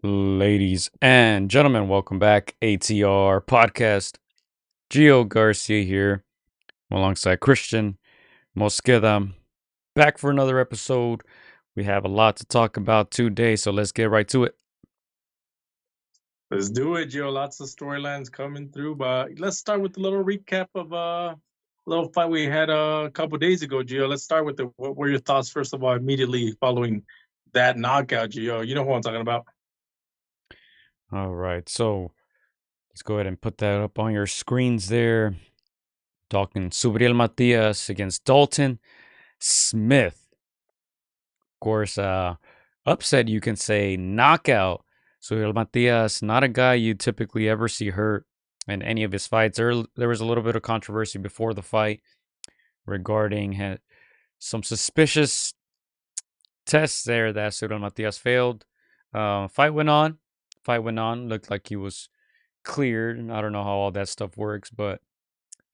Ladies and gentlemen, welcome back. ATR podcast. Garcia here, alongside Christian Mosqueda. Back for another episode. We have a lot to talk about today, so let's get right to it. Let's do it, Gio. Lots of storylines coming through, but let's start with a little recap of little fight we had a couple days ago, Gio. Let's start with what were your thoughts first of all immediately following that knockout, Gio? You know who I'm talking about. All right, so let's go ahead and put that up on your screens there. Talking Subriel Matias against Dalton Smith. Of course, upset, you can say, knockout. Subriel Matias, not a guy you typically ever see hurt in any of his fights. There was a little bit of controversy before the fight regarding some suspicious tests there that Subriel Matias failed. Fight went on. Fight went on. Looked like he was cleared. I don't know how all that stuff works, but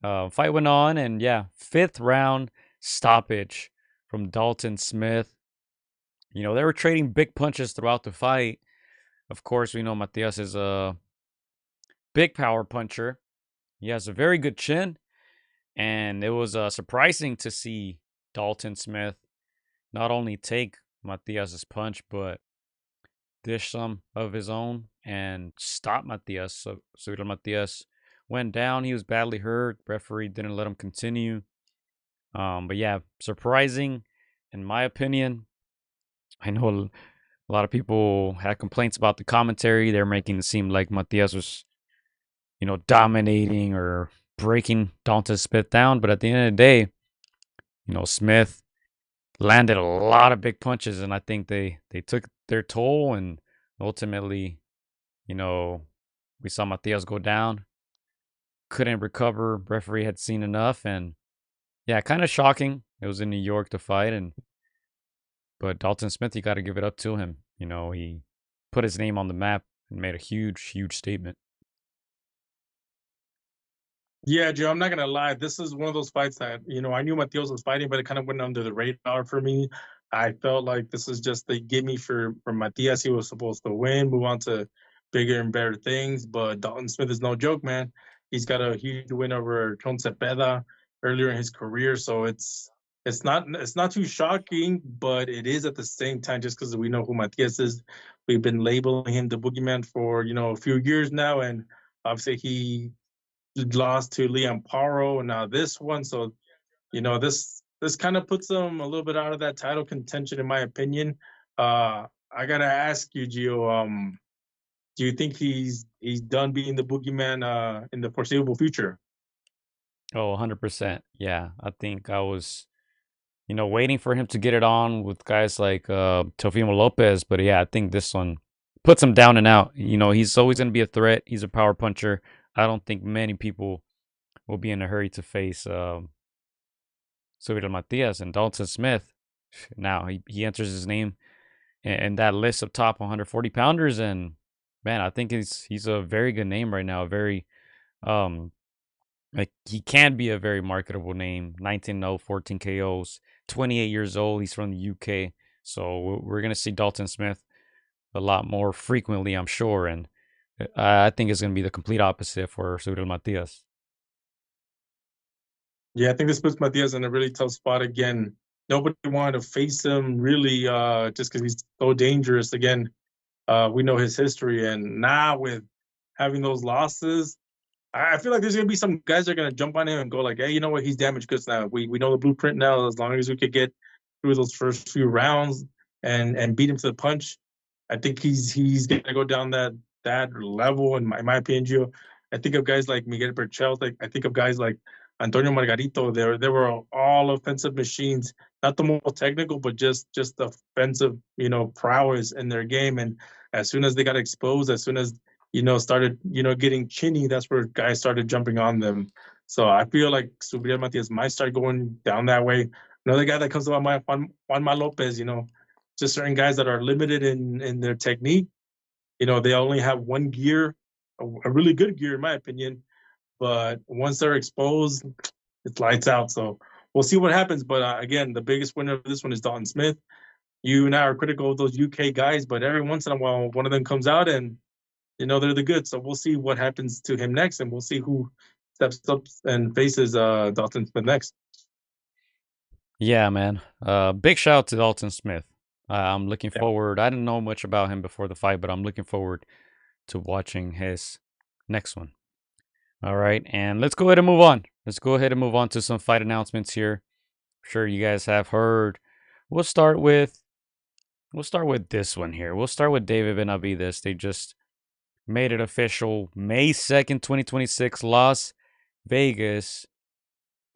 fight went on, and yeah, fifth round stoppage from Dalton Smith. You know, they were trading big punches throughout the fight. Of course, we know Matias is a big power puncher. He has a very good chin, and it was surprising to see Dalton Smith not only take Matias's punch, but dish some of his own and stop Matias. So Matias went down. He was badly hurt. Referee didn't let him continue. But yeah, surprising in my opinion. I know a lot of people had complaints about the commentary. They're making it seem like Matias was, dominating or breaking Dalton Smith down. But at the end of the day, Smith landed a lot of big punches, and I think they took their toll, and ultimately, you know, we saw Matias go down, couldn't recover. Referee had seen enough, and yeah, kind of shocking. It was in New York to fight, but Dalton Smith, you got to give it up to him. He put his name on the map and made a huge statement. Yeah, Joe, I'm not gonna lie. This is one of those fights that I knew Matias was fighting, but it kind of went under the radar for me. I felt like this is just the gimme for Matias. He was supposed to win, move on to bigger and better things. But Dalton Smith is no joke, man. He's got a huge win over Tron Cepeda earlier in his career, so it's not too shocking, but it is at the same time just because we know who Matias is. We've been labeling him the boogeyman for a few years now, and obviously he lost to Liam Paro, and now this one. So this kind of puts him a little bit out of that title contention, in my opinion. I gotta ask you, Gio. Do you think he's done being the boogeyman in the foreseeable future? Oh, 100%. Yeah, I think I was, waiting for him to get it on with guys like Teofimo Lopez. But yeah, I think this one puts him down and out. He's always going to be a threat. He's a power puncher. I don't think many people will be in a hurry to face Subriel Matias and Dalton Smith. Now he enters his name in that list of top 140 pounders, and man, I think he's a very good name right now. A very um like he can be a very marketable name. 19-0, 14 KOs, 28 years old. He's from the UK, so we're gonna see Dalton Smith a lot more frequently, I'm sure, and I think it's gonna be the complete opposite for Subriel Matias. Yeah, I think this puts Matias in a really tough spot again. Nobody wanted to face him really, just because he's so dangerous. Again, we know his history, and now with having those losses, I feel like there's gonna be some guys that are gonna jump on him and go like, "Hey, you know what? He's damaged goods now. We know the blueprint now. As long as we could get through those first few rounds and beat him to the punch, I think he's gonna go down that level. In my opinion, Gio. I think of guys like Miguel Berchelt. Like I think of guys like Antonio Margarito. They were all offensive machines. Not the most technical, but just offensive, prowess in their game. And as soon as they got exposed, as soon as started, getting chinny, that's where guys started jumping on them. So I feel like Subriel Matias might start going down that way. Another guy that comes to my mind, Juanma Lopez, just certain guys that are limited in their technique. They only have one gear, a really good gear, in my opinion. But once they're exposed, it's lights out. So we'll see what happens. But again, the biggest winner of this one is Dalton Smith. you and I are critical of those UK guys, but every once in a while, one of them comes out and they're the good. So we'll see what happens to him next, and we'll see who steps up and faces Dalton Smith next. Yeah, man. Big shout out to Dalton Smith. I'm looking Yeah. forward. I didn't know much about him before the fight, but I'm looking forward to watching his next one. All right, and let's go ahead and move on. Let's go ahead and move on to some fight announcements here. I'm sure you guys have heard. We'll start with this one here. We'll start with David Benavides. They just made it official. May 2nd, 2026, Las Vegas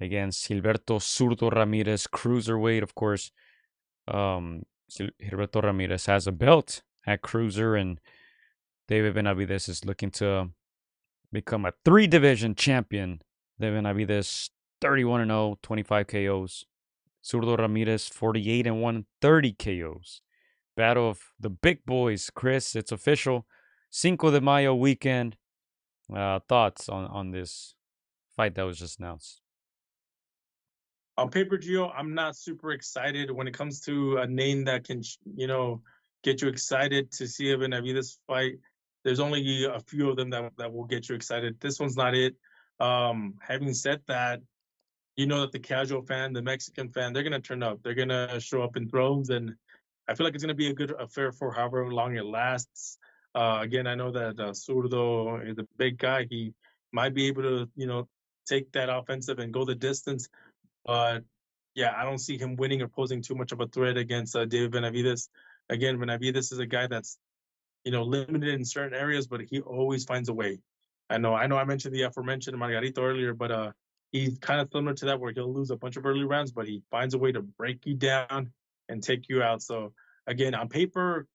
against Gilberto Zurdo Ramirez, cruiserweight, of course. Gilberto Ramirez has a belt at cruiser, and David Benavides is looking to become a 3 division champion. David Benavides 31-0, 25 KOs. Zurdo Ramirez 48-1, 30 KOs. Battle of the big boys, Chris. It's official. Cinco de Mayo weekend. Thoughts on this fight that was just announced? On paper, Gio, I'm not super excited when it comes to a name that can, get you excited to see a Benavides fight. There's only a few of them that will get you excited. This one's not it. Having said that, you know that the casual fan, the Mexican fan, they're gonna turn up. They're gonna show up in droves, and I feel like it's gonna be a good affair for however long it lasts. Again, I know that Zurdo is a big guy. He might be able to, take that offensive and go the distance. But yeah, I don't see him winning or posing too much of a threat against David Benavides. Again, Benavides is a guy that's limited in certain areas, but he always finds a way. I mentioned the aforementioned Margarito earlier, but he's kind of similar to that where he'll lose a bunch of early rounds, but he finds a way to break you down and take you out. So again, on paper,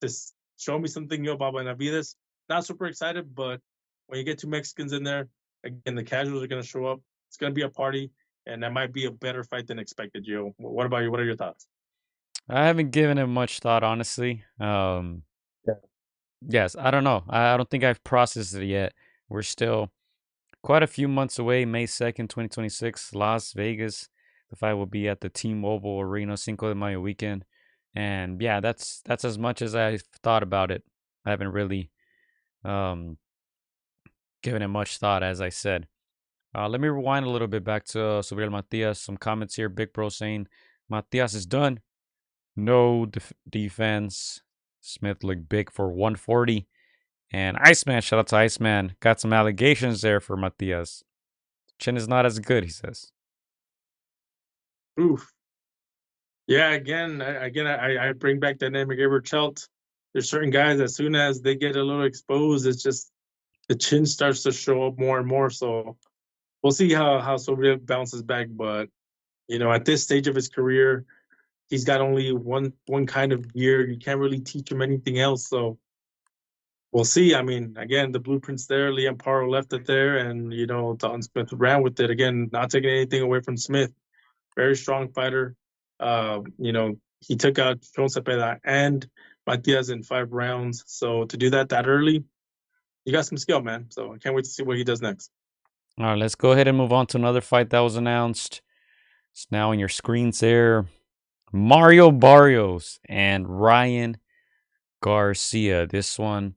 just show me something new about Benavides. Not super excited, but when you get two Mexicans in there, again, the casuals are going to show up. It's going to be a party, and that might be a better fight than expected, Joe. What about you? What are your thoughts? I haven't given it much thought, honestly. Yes, I don't know. I don't think I've processed it yet. We're still quite a few months away. May 2nd, 2026, Las Vegas. The fight will be at the T-Mobile Arena, Cinco de Mayo weekend. And yeah, that's as much as I've thought about it. I haven't really um, given it much thought, as I said. Let me rewind a little bit back to Subriel Matias. Some comments here. Big Bro saying Matias is done. No defense. Smith looked big for 140. And Iceman, shout out to Iceman. Got some allegations there for Matias. Chin is not as good, he says. Oof. Yeah, again, I bring back that name, McGregor Chelt. There's certain guys, as soon as they get a little exposed, it's just the chin starts to show up more and more. So we'll see how Soviet bounces back. But at this stage of his career, he's got only one kind of gear. You can't really teach him anything else. So we'll see. I mean, again, the blueprint's there. Liam Paro left it there, and Dalton Smith ran with it. Again, not taking anything away from Smith. Very strong fighter. He took out Sean Cepeda and Matias in 5 rounds. So to do that early, you got some skill, man. So I can't wait to see what he does next. All right, let's go ahead and move on to another fight that was announced. It's now on your screens there. Mario Barrios and Ryan Garcia. This one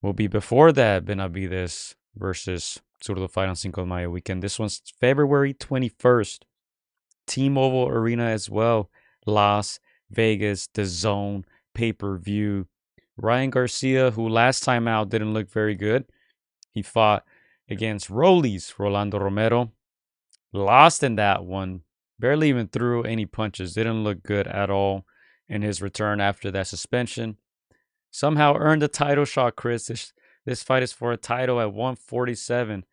will be before that Benavides versus Zurdo fight on Cinco de Mayo weekend. This one's February 21st. T-Mobile Arena as well. Las Vegas, the Zone, pay-per-view. Ryan Garcia, who last time out didn't look very good. He fought against Rolando Romero. Lost in that one. Barely even threw any punches. Didn't look good at all in his return after that suspension. Somehow earned a title shot, Chris. This fight is for a title at 147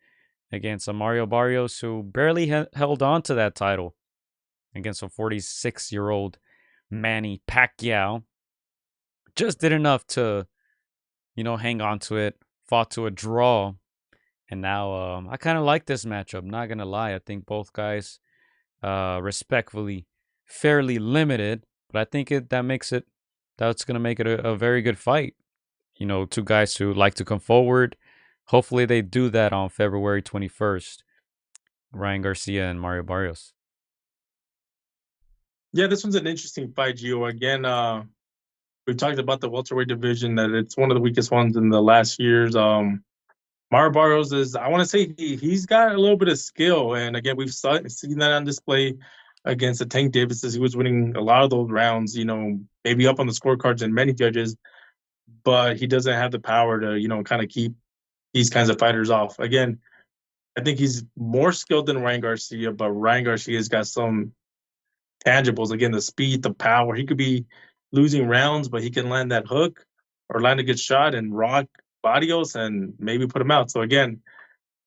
against a Mario Barrios who barely held on to that title against a 46-year-old Manny Pacquiao. Just did enough to, hang on to it. Fought to a draw. And now I kind of like this matchup. Not going to lie. I think both guys respectfully fairly limited. But I think that's going to make it a very good fight. Two guys who like to come forward. Hopefully they do that on February 21st. Ryan Garcia and Mario Barrios. Yeah, this one's an interesting fight, Gio. Again, we talked about the welterweight division that it's one of the weakest ones in the last years. Mario Barrios is, I want to say he's got a little bit of skill, and again, seen that on display against the Tank Davises. He was winning a lot of those rounds, maybe up on the scorecards and many judges, but he doesn't have the power to, kind of keep these kinds of fighters off. Again, I think he's more skilled than Ryan Garcia, but Ryan Garcia's got some tangibles. Again, the speed, the power. He could be losing rounds, but he can land that hook or land a good shot and rock Barrios and maybe put him out. So again,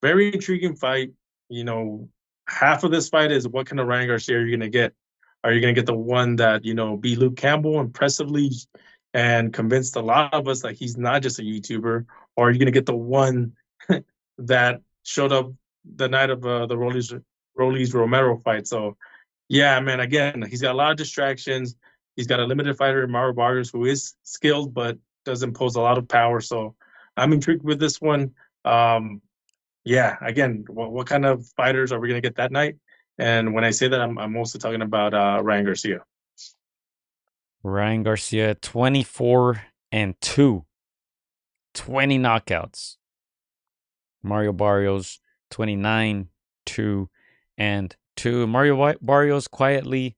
very intriguing fight. You know, half of this fight is what kind of Ryan Garcia are you going to get? Are you going to get the one that, beat Luke Campbell impressively and convinced a lot of us that he's not just a YouTuber? Or are you going to get the one that showed up the night of the Rollies Romero fight? So, yeah, man, again, he's got a lot of distractions. He's got a limited fighter in Mario Barrios who is skilled but doesn't pose a lot of power. So I'm intrigued with this one. Yeah, again, what kind of fighters are we going to get that night? And when I say that, I'm mostly talking about Ryan Garcia. Ryan Garcia, 24-2, 20 knockouts. Mario Barrios, 29-2. Mario Barrios quietly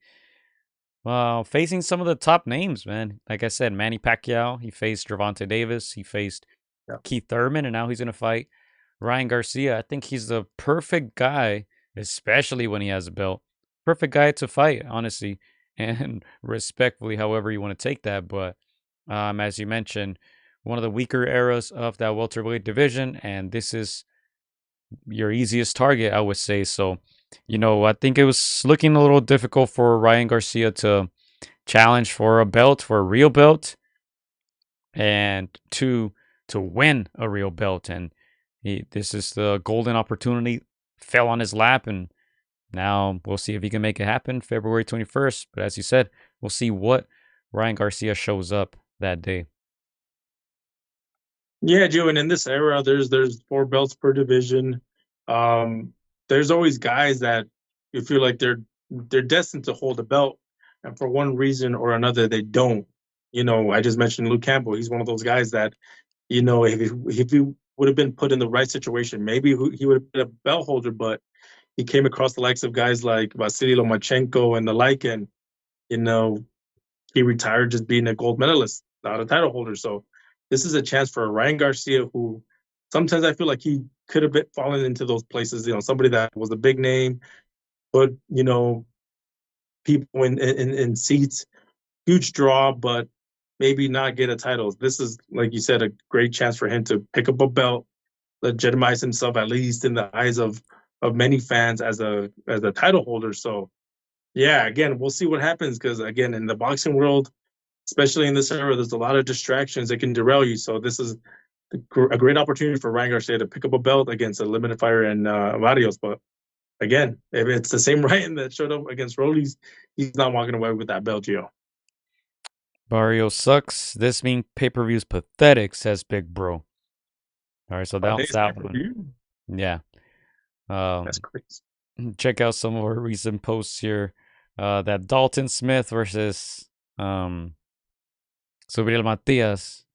facing some of the top names, man. Like I said, Manny Pacquiao. He faced Gervonta Davis. He faced Yeah. Keith Thurman, and now he's going to fight Ryan Garcia. I think he's the perfect guy, especially when he has a belt. Perfect guy to fight, honestly, and respectfully, however you want to take that. But as you mentioned, one of the weaker eras of that welterweight division, and this is your easiest target, I would say. So, I think it was looking a little difficult for Ryan Garcia to challenge for a belt, for a real belt, and to win a real belt. And this is the golden opportunity, fell on his lap, and now we'll see if he can make it happen February 21st. But as you said, we'll see what Ryan Garcia shows up that day. Yeah, Joe, and in this era, there's four belts per division. Um, there's always guys that you feel like they're destined to hold a belt, and for one reason or another, they don't. I just mentioned Luke Campbell. He's one of those guys that, if he would have been put in the right situation, maybe he would have been a belt holder, but he came across the likes of guys like Vasily Lomachenko and the like, and you know he retired just being a gold medalist, not a title holder. So this is a chance for Ryan Garcia, who sometimes I feel like he could have fallen into those places. Somebody that was a big name, but people in seats, huge draw, but maybe not get a title. This is, like you said, a great chance for him to pick up a belt, legitimize himself at least in the eyes of many fans as a title holder. So yeah, again, we'll see what happens because again, in the boxing world, especially in this era, there's a lot of distractions that can derail you. So this is a great opportunity for Ryan Garcia to pick up a belt against a limited fighter and Barrios. But again, if it's the same Ryan that showed up against Rollies, he's not walking away with that belt, Gio. Barrios sucks. This mean pay-per-view's pathetic, says Big Bro. All right, so that was that one. Yeah. That's crazy. Check out some of our recent posts here. That Dalton Smith versus Subriel Matias.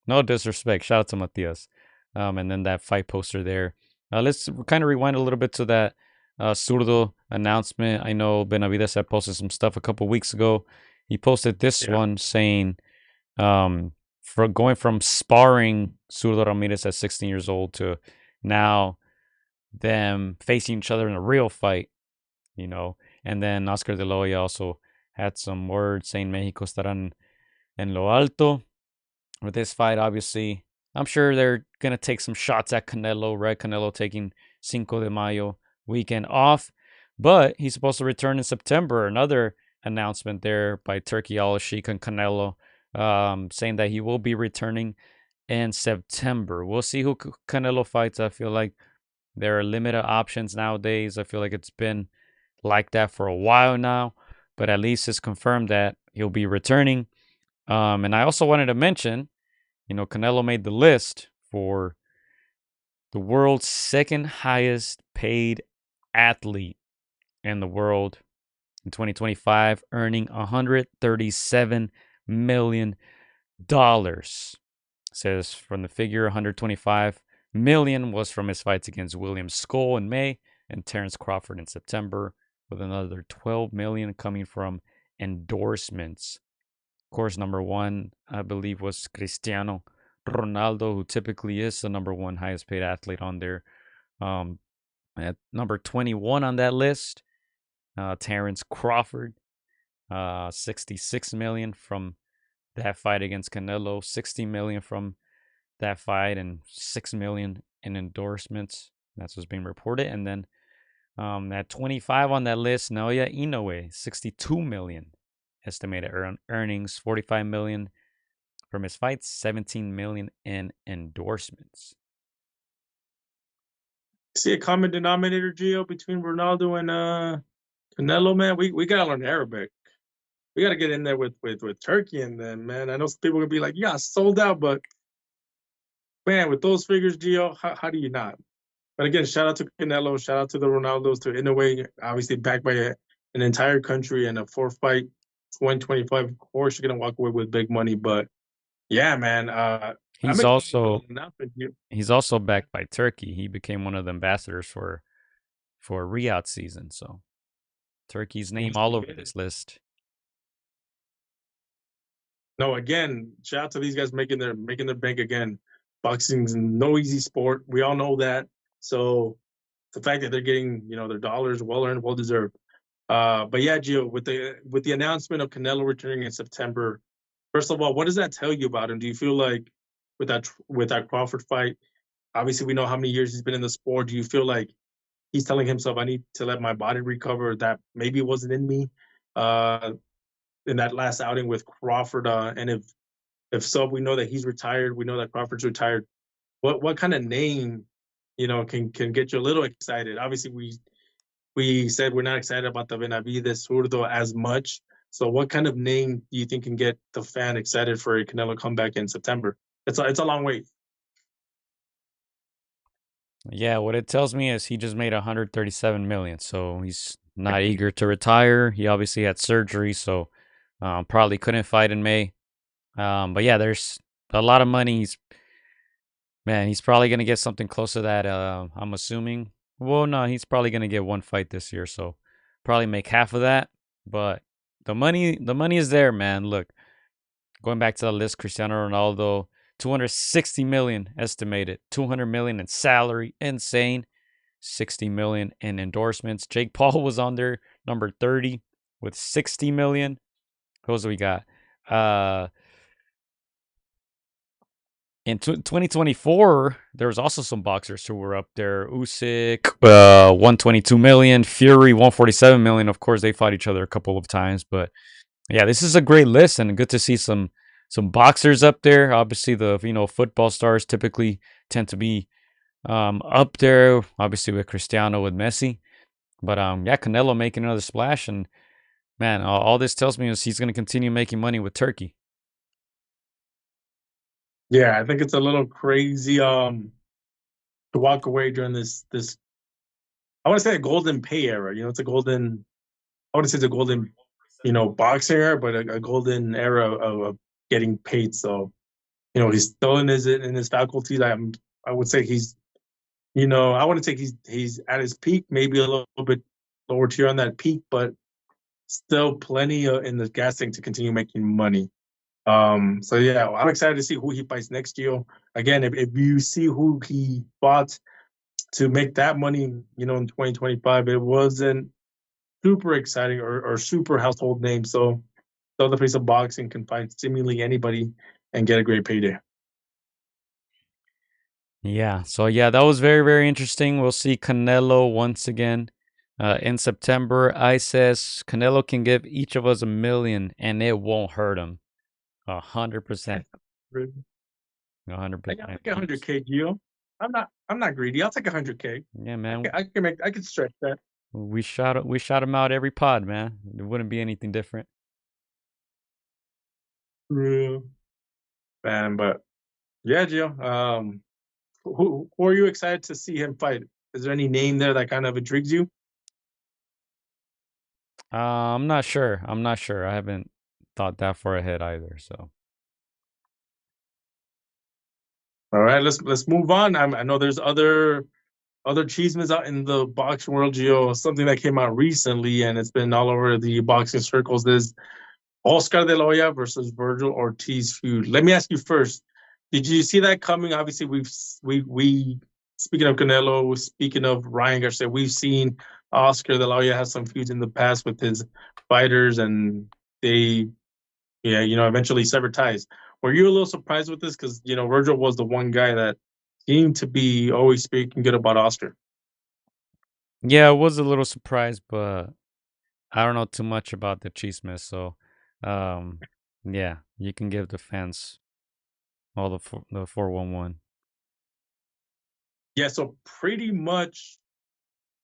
No disrespect. Shout out to Matias. And then that fight poster there. Let's kind of rewind a little bit to that Zurdo announcement. I know Benavides had posted some stuff a couple weeks ago. He posted this one saying, for going from sparring Zurdo Ramirez at 16 years old to now them facing each other in a real fight, And then Oscar De La Hoya also had some words saying Mexico estarán en lo alto. With this fight, obviously, I'm sure they're going to take some shots at Canelo, right? Canelo taking Cinco de Mayo weekend off, but he's supposed to return in September. Another announcement there by Turkey Al-Sheikh and Canelo, saying that he will be returning in September. We'll see who Canelo fights. I feel like there are limited options nowadays. I feel like it's been like that for a while now, but at least it's confirmed that he'll be returning. And I also wanted to mention, Canelo made the list for the world's second highest paid athlete in the world in 2025, earning $137 million. Says from the figure, 125 million was from his fights against William Skull in May and Terence Crawford in September, with another 12 million coming from endorsements. Of course, number one, I believe, was Cristiano Ronaldo, who typically is the number one highest paid athlete on there. At number 21 on that list, Terence Crawford, 66 million from that fight against Canelo, 60 million from that fight, and 6 million in endorsements. That's what's being reported. And then at 25 on that list, Naoya Inoue, 62 million estimated earnings, 45 million from his fights, 17 million in endorsements. See a common denominator, Gio, between Ronaldo and Canelo, man. We gotta learn Arabic. We gotta get in there with Turkey and then, man. I know some people are gonna be like, yeah, sold out, but man, with those figures, Gio, how do you not? But again, shout out to Canelo, shout out to the Ronaldos, to Inoue, obviously backed by an entire country and a 4-fight 125. Of course, you're gonna walk away with big money, but yeah, man. I'm He's excited also enough with you. he's also backed by Turkey. He became one of the ambassadors for Riyadh season. So Turkey's name all over this list. No, again, shout out to these guys making their bank again. Boxing's no easy sport. We all know that. So the fact that they're getting, their dollars well earned, well deserved. But yeah, Gio, with the announcement of Canelo returning in September, first of all, what does that tell you about him? Do you feel like with that Crawford fight, obviously we know how many years he's been in the sport. Do you feel like he's telling himself, I need to let my body recover, that maybe it wasn't in me in that last outing with Crawford? And if so, we know that he's retired. We know that Crawford's retired. What kind of name, can get you a little excited? Obviously, we said we're not excited about the Benavides Zurdo as much. So what kind of name do you think can get the fan excited for a Canelo comeback in September? It's a long wait. Yeah, what it tells me is he just made 137 million, so he's not eager to retire. He obviously had surgery, so probably couldn't fight in May. But yeah, there's a lot of money. He's probably gonna get something close to that. I'm assuming. Well, no, he's probably gonna get one fight this year, so probably make half of that. But the money is there, man. Look, going back to the list, Cristiano Ronaldo, 260 million estimated, 200 million in salary, insane. 60 million in endorsements. Jake Paul was on there, number 30 with 60 million. Who else we got? In 2024, there was also some boxers who were up there. Usyk, 122 million. Fury, 147 million. Of course, they fought each other a couple of times, but yeah, this is a great list, and good to see some boxers up there. Obviously, the football stars typically tend to be up there. Obviously, with Cristiano, with Messi, but yeah, Canelo making another splash, and man, all this tells me is he's going to continue making money with Turkey. Yeah, I think it's a little crazy to walk away during this I want to say a golden pay era. It's a golden I wouldn't say it's a golden, boxing era, but a golden era of getting paid. So, he's still in his faculties. I would say he's, I wouldn't say he's at his peak, maybe a little bit lower tier on that peak, but still plenty in the gas tank to continue making money. So yeah, I'm excited to see who he fights next year. Again, if you see who he fought to make that money, in 2025, it wasn't super exciting or super household name. So the other face of boxing can find seemingly anybody and get a great payday. Yeah, so yeah, that was very, very interesting. We'll see Canelo once again in September. I says Canelo can give each of us 1 million, and it won't hurt him. 100%. Really? I 100%. got like 100K, Gio. I'm not greedy. I'll take 100K. Yeah, I man. can, I can make I can stretch that. We shot him out every pod, man. It wouldn't be anything different. Real man, but yeah, Gio. Who are you excited to see him fight? Is there any name there that kind of intrigues you? I'm not sure. I'm not sure. I haven't thought that far ahead either. So All right, let's move on. I know there's other chismes out in the boxing world, Gio. Something that came out recently, and it's been all over the boxing circles. Is Oscar De La Hoya versus Virgil Ortiz feud. Let me ask you first: did you see that coming? Obviously, we speaking of Canelo, speaking of Ryan Garcia, we've seen Oscar De La Hoya have some feuds in the past with his fighters, and they, yeah, eventually severed ties. Were you a little surprised with this? Because Virgil was the one guy that seemed to be always speaking good about Oscar. yeah, I was a little surprised, but I don't know too much about the cheese mess. So, um, yeah, you can give the fans all the 411. Yeah, so pretty much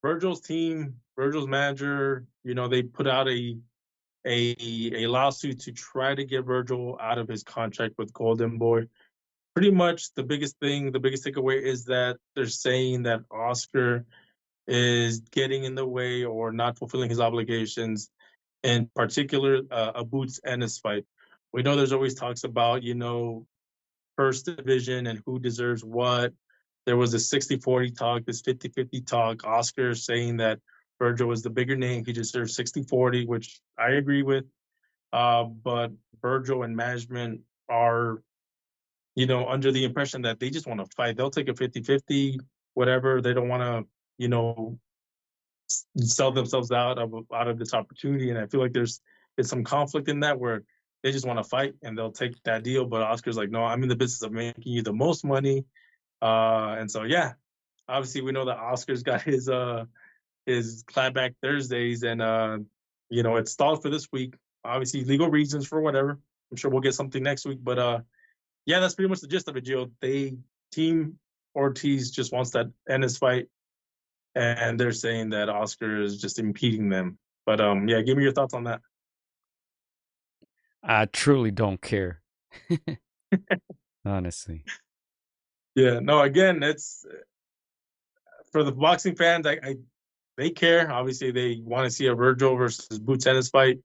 Virgil's team, Virgil's manager, they put out a lawsuit to try to get Virgil out of his contract with Golden Boy. Pretty much the biggest takeaway is that they're saying that Oscar is getting in the way or not fulfilling his obligations, in particular, a boots and his fight. We know there's always talks about, first division and who deserves what. There was a 60-40 talk, this 50-50 talk. Oscar saying that Virgil was the bigger name. He deserves 60-40, which I agree with. But Virgil and management are, under the impression that they just want to fight. They'll take a 50-50, whatever. They don't want to, sell themselves out of this opportunity. And I feel like there's some conflict in that where they just want to fight and they'll take that deal. But Oscar's like, no, I'm in the business of making you the most money. And so yeah, obviously we know that Oscar's got his clapback Thursdays, and it's stalled for this week. Obviously legal reasons for whatever. I'm sure we'll get something next week. But yeah, that's pretty much the gist of it, Gio. Team Ortiz just wants that end his fight, and they're saying that Oscar is just impeding them. But yeah, give me your thoughts on that. I truly don't care, honestly. Yeah, no, again, it's for the boxing fans. They care. Obviously, they want to see a Virgil versus Boots Ennis fight.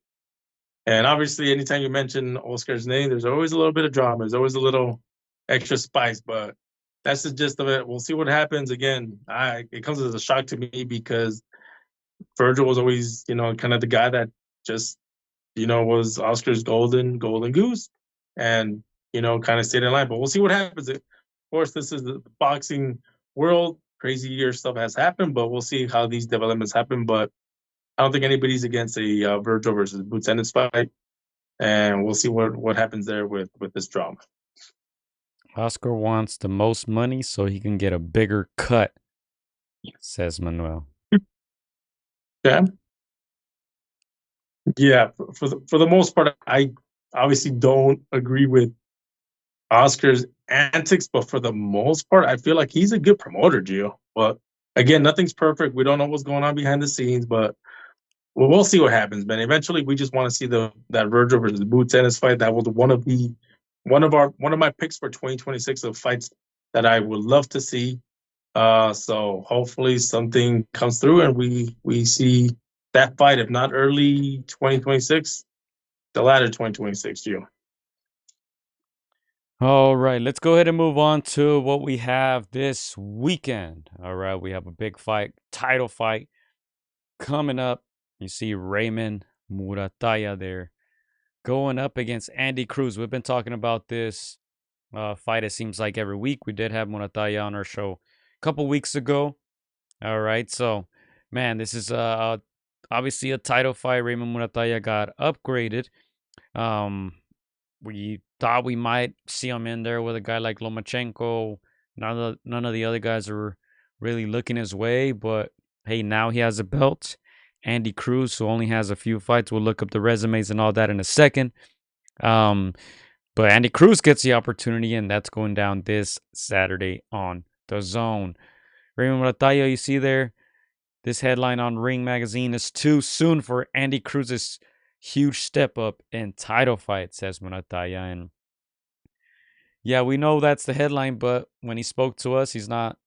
And obviously, anytime you mention Oscar's name, there's always a little bit of drama. There's always a little extra spice. But that's the gist of it. We'll see what happens. Again, it comes as a shock to me because Virgil was always, kind of the guy that just, was Oscar's golden goose, and kind of stayed in line. But we'll see what happens. Of course, this is the boxing world. Crazy year stuff has happened, but we'll see how these developments happen. But I don't think anybody's against a Virgil versus Boots Ennis fight, and we'll see what happens there with this drama. Oscar wants the most money so he can get a bigger cut, says Manuel. Yeah, yeah. For the most part, I obviously don't agree with Oscar's antics, but for the most part, I feel like he's a good promoter, Gio. But again, nothing's perfect. We don't know what's going on behind the scenes, but we'll see what happens, man. Eventually, we just want to see that Virgil versus Boots Ennis fight. That was one of my picks for 2026 of fights that I would love to see. So hopefully something comes through and we see that fight. If not early 2026, the latter 2026, Gio. All right, let's go ahead and move on to what we have this weekend. All right, we have a big fight, title fight coming up. You see Raymond Muratalla there going up against Andy Cruz. We've been talking about this fight, it seems like every week. We did have Muratalla on our show a couple weeks ago. All right, so man, this is obviously a title fight. Raymond Muratalla got upgraded. Um, we thought we might see him in there with a guy like Lomachenko. None of the other guys are really looking his way, but hey, now he has a belt. Andy Cruz, who only has a few fights, we'll look up the resumes and all that in a second. Um, but Andy Cruz gets the opportunity, and that's going down this Saturday on the Zone. Raymond Muratalla, you see there, this headline on Ring Magazine is too soon for Andy Cruz's huge step up in title fight, says Muratalla. And yeah, we know that's the headline, but when he spoke to us, he's not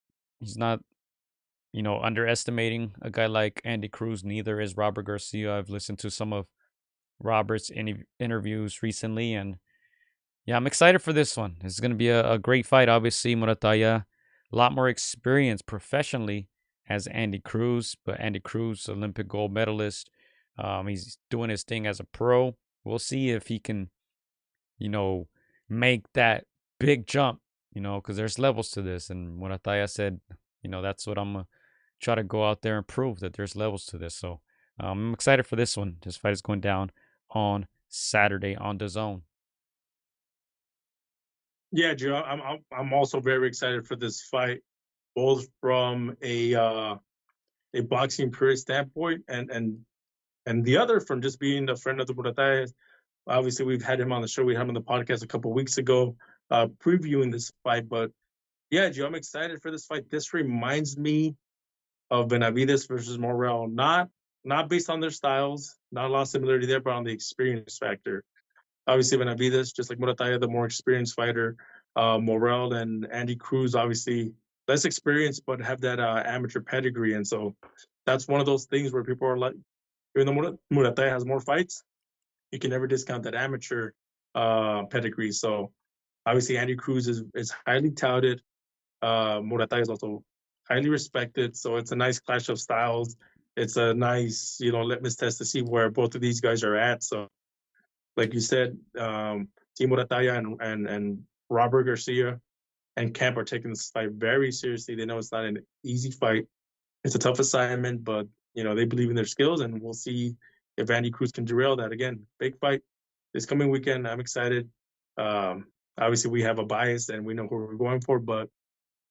underestimating a guy like Andy Cruz. Neither is Robert Garcia. I've listened to some of Robert's interviews recently, and yeah, I'm excited for this one. It's going to be a great fight. Obviously, Muratalla, a lot more experience professionally as Andy Cruz, but Andy Cruz, Olympic gold medalist, he's doing his thing as a pro. We'll see if he can, you know, make that big jump, because there's levels to this. And Muratalla said, that's what I'm going to try to go out there and prove that there's levels to this. So I'm excited for this one. This fight is going down on Saturday on the zone. Yeah, Joe, I'm also very excited for this fight, both from a boxing purist standpoint, and the other from just being a friend of the Muratalla. Obviously, we've had him on the show. We had him on the podcast a couple of weeks ago, previewing this fight. But yeah, Joe, I'm excited for this fight. This reminds me of Benavides versus Morrell, not based on their styles, not a lot of similarity there, but on the experience factor. Obviously, Benavides, just like Muratalla, the more experienced fighter. Morrell and Andy Cruz, obviously less experienced, but have that amateur pedigree. And so that's one of those things where people are like, even though Muratalla has more fights, you can never discount that amateur pedigree. So obviously, Andy Cruz is highly touted. Muratalla is also highly respected. So it's a nice clash of styles. It's a nice, litmus test to see where both of these guys are at. So like you said, Team Muratalla and Robert Garcia and Camp are taking this fight very seriously. They know it's not an easy fight. It's a tough assignment, but they believe in their skills, and we'll see if Andy Cruz can derail that. Again, big fight this coming weekend. I'm excited. Obviously, we have a bias, and we know who we're going for, but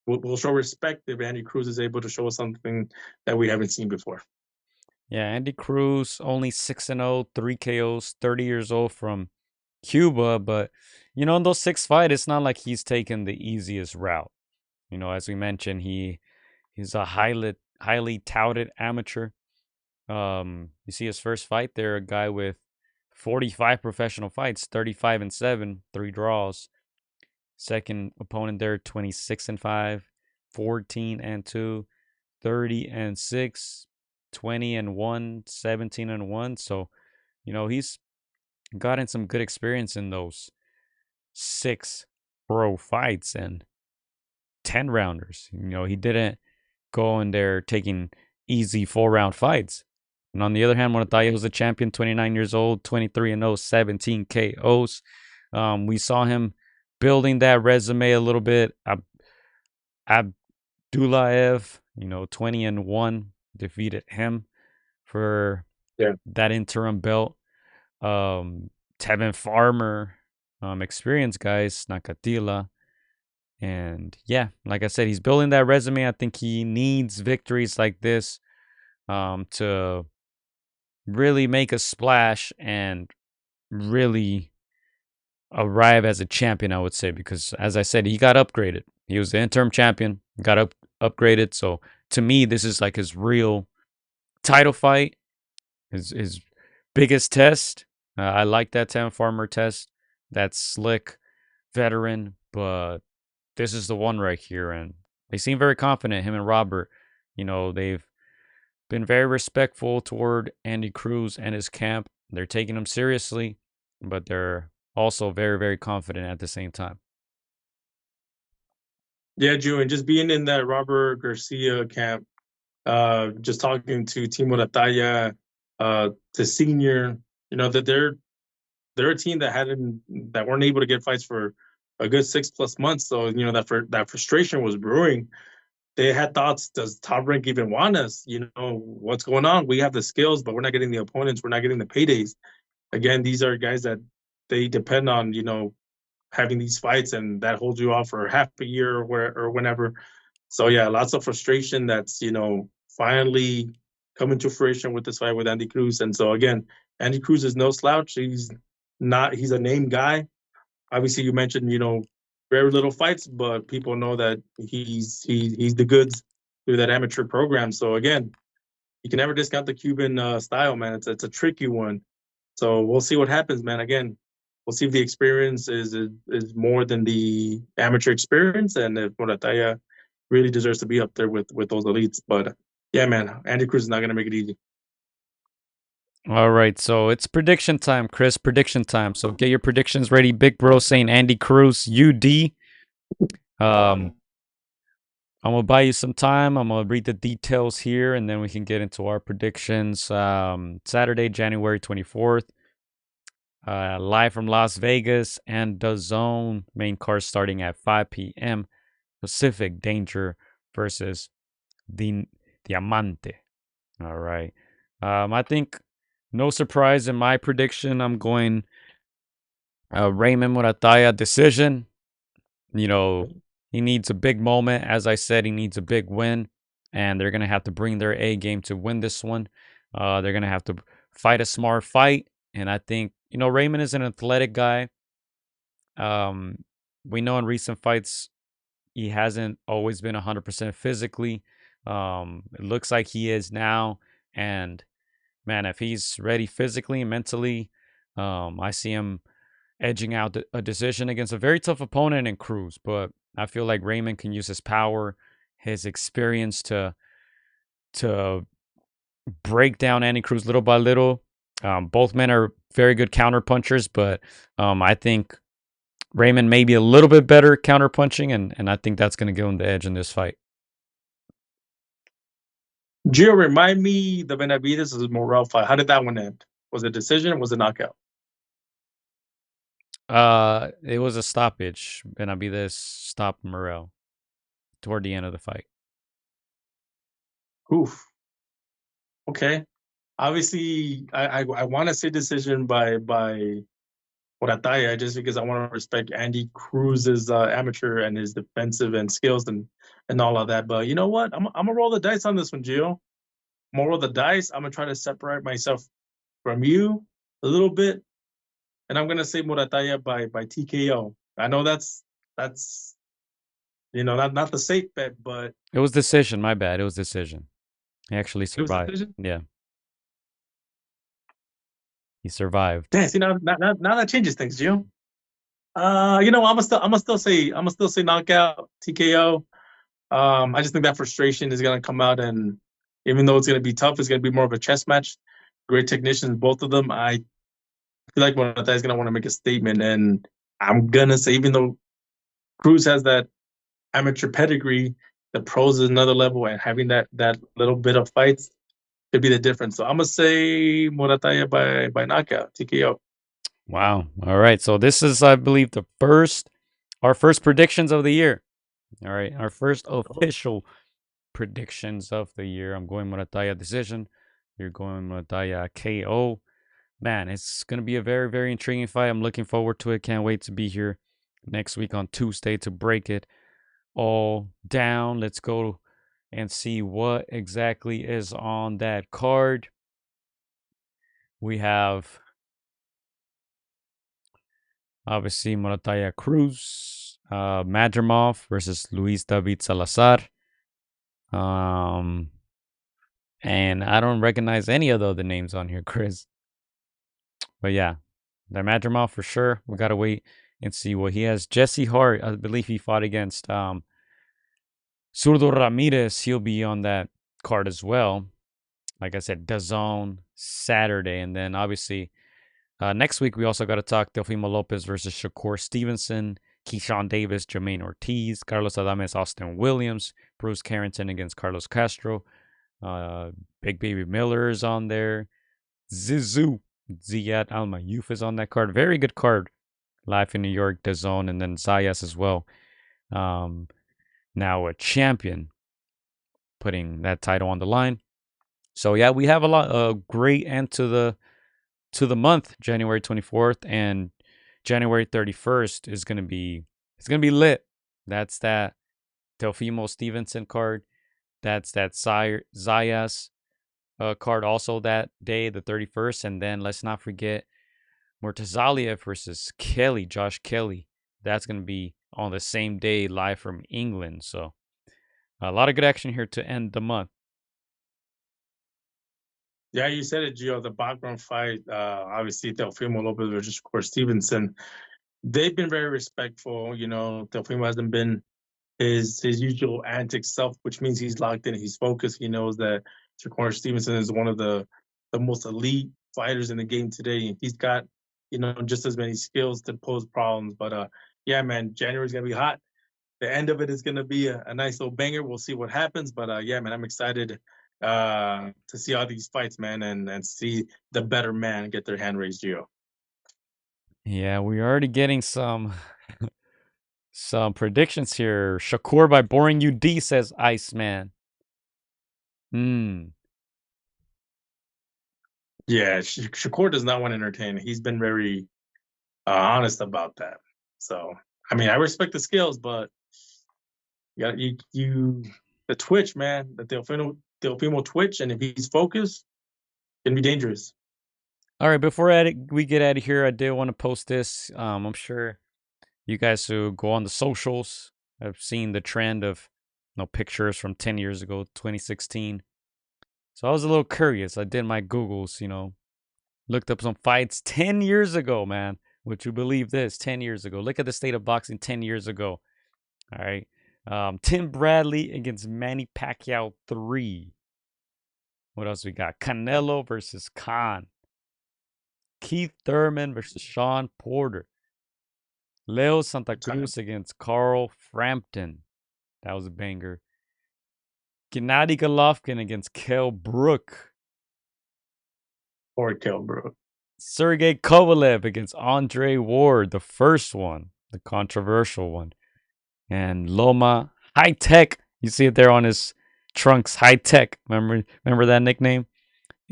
we'll show respect if Andy Cruz is able to show us something that we haven't seen before. Yeah, Andy Cruz, only 6-0, 3 KOs, 30 years old from Cuba. But, in those 6 fights, it's not like he's taken the easiest route. As we mentioned, he's a highly touted amateur. You see his first fight there, a guy with 45 professional fights, 35-7, 3 draws. Second opponent there, 26-5, 14-2, 30-6, 20-1, 17-1. So, he's gotten some good experience in those 6 pro fights and 10 rounders. He didn't go in there taking easy 4-round fights. And on the other hand, Muratalla was a champion, 29 years old, 23-0, 17 KOs. We saw him building that resume a little bit. Abdullaev, 20-1, defeated him for that interim belt. Tevin Farmer, experienced guys, Nakatila. And yeah, like I said, he's building that resume. I think he needs victories like this to really make a splash and really arrive as a champion, I would say, because as I said, he got upgraded. He was the interim champion, got upgraded. So to me, this is like his real title fight, his biggest test. I like that Tevin Farmer test. That slick veteran, but this is the one right here. And they seem very confident, him and Robert. They've been very respectful toward Andy Cruz and his camp. They're taking him seriously, but they're also very, very confident at the same time. Yeah, Drew, and just being in that Robert Garcia camp, just talking to Team Muratalla, to senior, that they're a team that weren't able to get fights for a good 6+ months. So that frustration was brewing. They had thoughts: does Top Rank even want us? What's going on? We have the skills, but we're not getting the opponents. We're not getting the paydays. Again, these are guys that they depend on. Having these fights, and that holds you off for half a year or whenever. So yeah, lots of frustration that's finally coming to fruition with this fight with Andy Cruz. And so again, Andy Cruz is no slouch. He's a name guy. Obviously, you mentioned very little fights, but people know that he's the goods through that amateur program. So again, you can never discount the Cuban style, man. It's a tricky one. So we'll see what happens, man. Again, we'll see if the experience is more than the amateur experience, and if Muratalla really deserves to be up there with those elites. But yeah, man, Andy Cruz is not gonna make it easy. All right, so it's prediction time, Chris. Prediction time. So get your predictions ready. Big Bro saying Andy Cruz, UD. I'm gonna buy you some time. I'm gonna read the details here, and then we can get into our predictions. Saturday, January 24th, live from Las Vegas and the Zone. Main card starting at 5 p.m. Pacific. Danger versus the Diamante. All right. I think no surprise in my prediction. I'm going Raymond Muratalla decision. You know, he needs a big moment. As I said, he needs a big win, and they're going to have to bring their A game to win this one. They're going to have to fight a smart fight. And I think, Raymond is an athletic guy. We know in recent fights, he hasn't always been 100% physically. It looks like he is now. And man, if he's ready physically and mentally, I see him edging out a decision against a very tough opponent in Cruz. But I feel like Raymond can use his power, his experience to break down Andy Cruz little by little. Both men are very good counter punchers, but I think Raymond may be a little bit better counter punching, and I think that's going to give him the edge in this fight. Gio, remind me the Benavides is Morel fight. How did that one end? Was it a decision or was it knockout? It was a stoppage. Benavides stopped Morel toward the end of the fight. Oof. Okay. Obviously, I want to say decision by Muratalla just because I want to respect Andy Cruz's amateur and his defensive and skills and all of that. But you know what? I'm gonna roll the dice on this one, Gio. I'm gonna roll the dice. I'm gonna try to separate myself from you a little bit, and I'm gonna say Muratalla by TKO. I know that's not the safe bet, but It was decision. My bad. It was decision. He actually it was a survived. decision. Yeah, he survived. Yeah, see now that changes things, Gio. I'm gonna still say knockout TKO. I just think that frustration is gonna come out, and even though it's gonna be tough, it's gonna be more of a chess match. Great technicians, both of them. I feel like Morata is gonna want to make a statement, and I'm gonna say even though Cruz has that amateur pedigree, the pros is another level, and having that little bit of fights could be the difference. So I'm gonna say Morata by knockout TKO. Wow. All right. So this is, I believe, our first predictions of the year. All right, our first official predictions of the year. I'm going Muratalla decision. You're going Muratalla KO. Man, it's gonna be a very, very intriguing fight. I'm looking forward to it. Can't wait to be here next week on Tuesday to break it all down. Let's go and see what exactly is on that card. We have obviously Muratalla Cruz, Madrimov versus Luis David Salazar. And I don't recognize any of the other names on here, Chris. But yeah, the Madrimov for sure. We gotta wait and see what he has. Jesse Hart, I believe he fought against Zurdo Ramirez. He'll be on that card as well. Like I said, DAZN Saturday, and then obviously next week we also got to talk Teofimo Lopez versus Shakur Stevenson, Keyshawn Davis, Jermaine Ortiz, Carlos Adames, Austin Williams, Bruce Carrington against Carlos Castro, Big Baby Miller is on there, Zizou, Ziyad Al-Mayuf is on that card. Very good card. Live in New York, DAZN, and then Zayas as well. Now a champion putting that title on the line. So yeah, we have a great end to the month, January 24th, and January 31st is gonna be lit. That's that Teofimo Stevenson card. That's that Zayas card also that day, the 31st, and then let's not forget Mortazalia versus Kelly, Josh Kelly. That's gonna be on the same day, live from England. So a lot of good action here to end the month. Yeah, you said it, Gio. The background fight, obviously Teofimo Lopez versus Shakur Stevenson. They've been very respectful. Teofimo hasn't been his usual antic self, which means he's locked in, he's focused. He knows that Shakur Stevenson is one of the most elite fighters in the game today. He's got just as many skills to pose problems. But yeah, man, January's gonna be hot. The end of it is gonna be a nice little banger. We'll see what happens. But yeah, man, I'm excited to see all these fights, man, and see the better man get their hand raised, Gio. Yeah, we're already getting some predictions here. Shakur by Boring UD says Iceman. Hmm. Yeah, Shakur does not want to entertain. He's been very honest about that. So, I mean, I respect the skills, but you the twitch, man, the Teofimo twitch, and if he's focused, it can be dangerous. All right, before we get out of here, I did want to post this. I'm sure you guys who go on the socials have seen the trend of pictures from 10 years ago, 2016. So I was a little curious. I did my Googles, looked up some fights 10 years ago, man. Would you believe this? 10 years ago. Look at the state of boxing 10 years ago. All right. Tim Bradley against Manny Pacquiao 3. What else we got? Canelo versus Khan. Keith Thurman versus Sean Porter. Leo Santa Cruz against Carl Frampton. That was a banger. Gennady Golovkin against Kell Brook. Or Kell Brook. Sergey Kovalev against Andre Ward, the first one, the controversial one. And Loma High Tech. You see it there on his trunks, High Tech. Remember that nickname?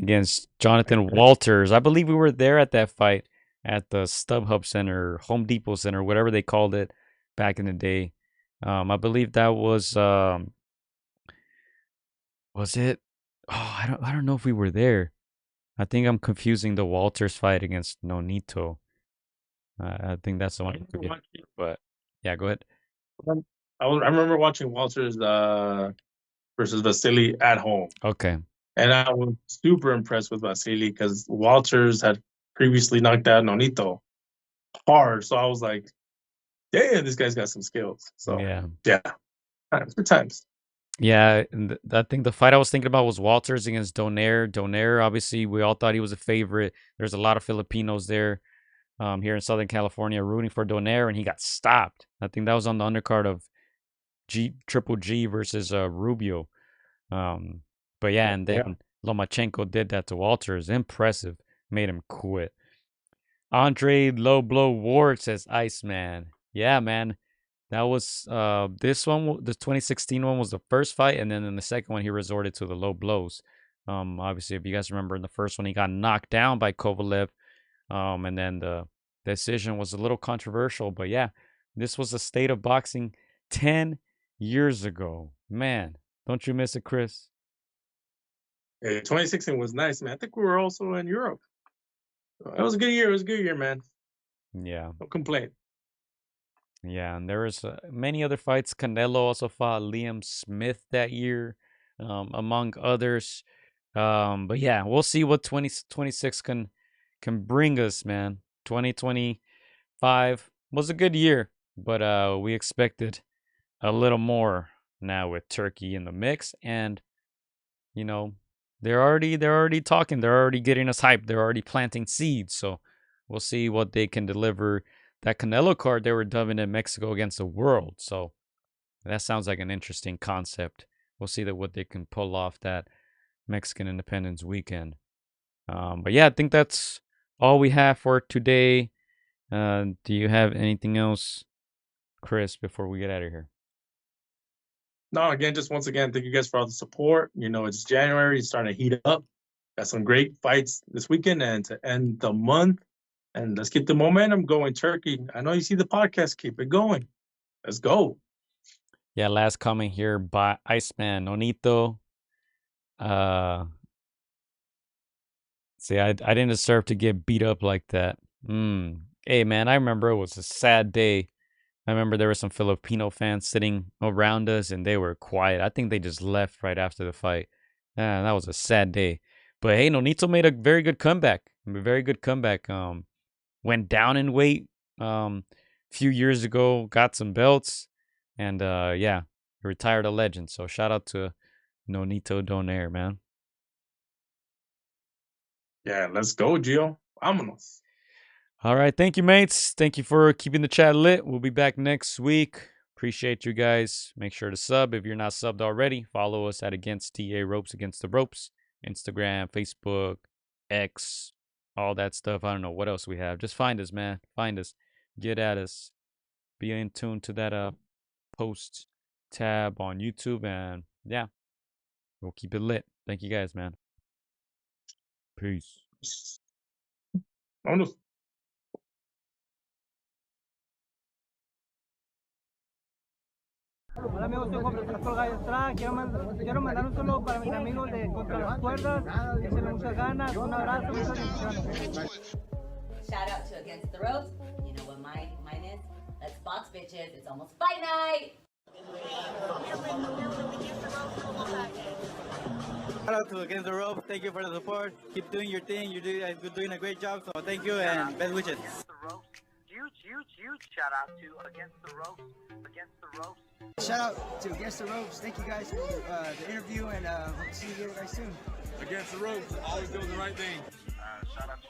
Against Jonathan Walters. I believe we were there at that fight at the StubHub Center, Home Depot Center, whatever they called it back in the day. I believe that was it? Oh, I don't know if we were there. I think I'm confusing the Walters fight against Nonito. I think that's the one. But yeah, go ahead. I remember watching Walters versus Vasily at home. Okay. And I was super impressed with Vasily because Walters had previously knocked out Nonito hard. So I was like, damn, this guy's got some skills. So yeah, good times. Yeah, and I think the fight I was thinking about was Walters against Donaire. Donaire, obviously, we all thought he was a favorite. There's a lot of Filipinos there here in Southern California rooting for Donaire, and he got stopped. I think that was on the undercard of Triple G versus Rubio. But yeah, and then Lomachenko did that to Walters. Impressive. Made him quit. Andre Low Blow Ward says Iceman. Yeah, man. That was this one. The 2016 one was the first fight, and then in the second one he resorted to the low blows. Obviously, if you guys remember, in the first one he got knocked down by Kovalev, and then the decision was a little controversial. But yeah, this was the state of boxing 10 years ago. Man, don't you miss it, Chris? Yeah, 2016 was nice, man. I think we were also in Europe. It was a good year. It was a good year, man. Yeah. No complaint. Yeah, and there was many other fights. Canelo also fought Liam Smith that year, among others. But yeah, we'll see what 2026 can bring us, man. 2025 was a good year, but we expected a little more now with Turkey in the mix, and they're already talking. They're already getting us hyped. They're already planting seeds. So we'll see what they can deliver. That Canelo card they were dubbing in Mexico against the world. So that sounds like an interesting concept. We'll see what they can pull off that Mexican Independence weekend. But yeah, I think that's all we have for today. Do you have anything else, Chris, before we get out of here? No, again, just once again, thank you guys for all the support. It's January, it's starting to heat up. Got some great fights this weekend and to end the month. And let's keep the momentum going, Turkey. I know you see the podcast. Keep it going. Let's go. Yeah, last comment here by Iceman Nonito. See, I didn't deserve to get beat up like that. Hey, man, I remember it was a sad day. I remember there were some Filipino fans sitting around us, and they were quiet. I think they just left right after the fight. That was a sad day. But hey, Nonito made a very good comeback. Went down in weight few years ago, got some belts. And yeah, he retired a legend. So shout out to Nonito Donaire, man. Yeah, let's go, Gio. Vámonos. All right. Thank you, mates. Thank you for keeping the chat lit. We'll be back next week. Appreciate you guys. Make sure to sub if you're not subbed already. Follow us at AgainstDaropes, Against the Ropes. Instagram, Facebook, X, all that stuff. I don't know what else we have. Just find us, man. Find us. Get at us. Be in tune to that post tab on YouTube. And yeah, we'll keep it lit. Thank you guys, man. Peace. Vámonos. Hola amigos, soy Juan Francisco AtR. Quiero mandar un saludo para mis amigos de Contra las Cuerdas. Échenle muchas ganas, un abrazo, muchas bendiciones. Shout out to Against the Ropes. You know what mine is? Let's box, bitches. It's almost fight night. Shout out to Against the Ropes. Thank you for the support. Keep doing your thing. You're doing a great job. So thank you and best wishes. Against the Ropes. Huge shout out to Against the Ropes. Against the Ropes. Shout out to Against the Ropes. Thank you guys for the interview, and hope to see you guys soon. Against the Ropes, always doing the right thing. Shout out to